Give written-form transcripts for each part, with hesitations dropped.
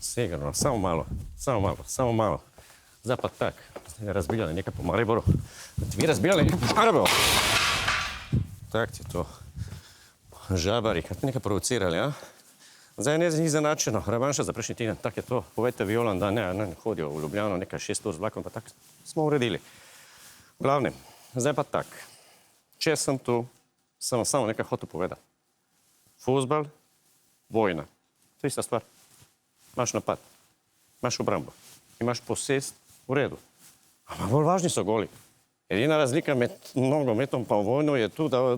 Sigurno, samo malo. Zdaj pa tak, razbijali nekaj po Mariboru. Vi razbijali nekaj po Mariboru. Tak ti to. Žabari, kad nekaj provocirali, a? Zdaj ne izenačeno, revanša za prejšnji teden, tak je to. Povejte Violan, da ne hodijo v Ljubljano, nekaj 6 ur z vlakom, pa tak smo uredili. V glavnem, zdaj pa tak. Če sem tu, sem samo nekaj hotel povedati. Fuzbal, vojna. To je ista stvar. Imaš napad, imaš obrambo, imaš posest, v redu. Ampak bolj važni so goli. Edina razlika med nogometom pa vojno je tu, da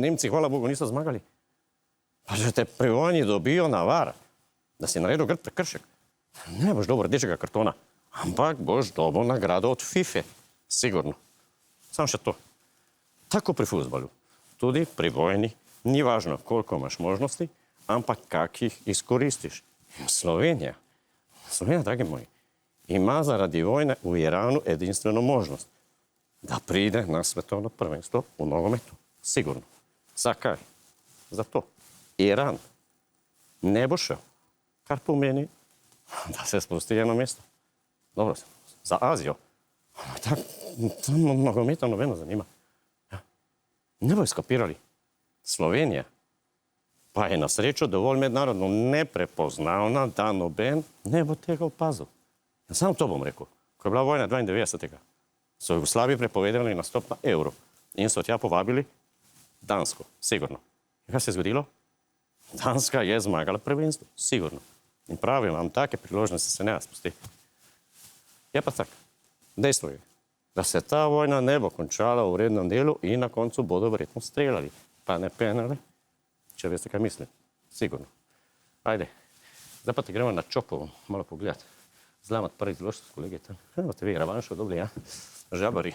Nemci, hvala Bogu, niso zmagali. Pa že te pri vojni dobijo na var, da si naredil grd prekršek. Ne boš dobil rdečega kartona, ampak boš dobil nagrado od FIFA. Sigurno. Samo še to. Tako pri fuzbalu. Tudi pri vojni ni važno, koliko imaš možnosti, ampak kak jih izkoristiš. Slovenija, dragi moji, ima zaradi vojne v Iranu edinstveno možnost, da pride na svetovno prvenstvo v nogometu. Sigurno. Zakaj? Zato. Iran ne bo šel, kar pomeni, da se spusti eno mesto. Dobro, za Azijo. Tam nogometa nobeno zanima. Ne bo skopirali. Slovenija pa je na srečo dovolj mednarodno neprepoznavna, da noben ne bo tega opazil. Ja, samo to bom rekel. Ko je bila vojna 92. So Jugoslavi prepovedali nastop na Euro in so tja povabili Dansko, sigurno. In kaj se je zgodilo? Danska je zmagala prvenstvo, sigurno. In pravim vam, take priložnosti se ne spusti. Je pa tak. Dejstvo je, da se ta vojna ne bo končala v rednem delu in na koncu bodo verjetno streljali. Pa ne penali, če veste, kaj mislim. Sigurno. Ajde. Zdaj pa te gremo na Čopovo malo pogledati. Zlamat prvi zložiti s kolegi tam. Evo te vi, revanšo dobili, ja? Žabari.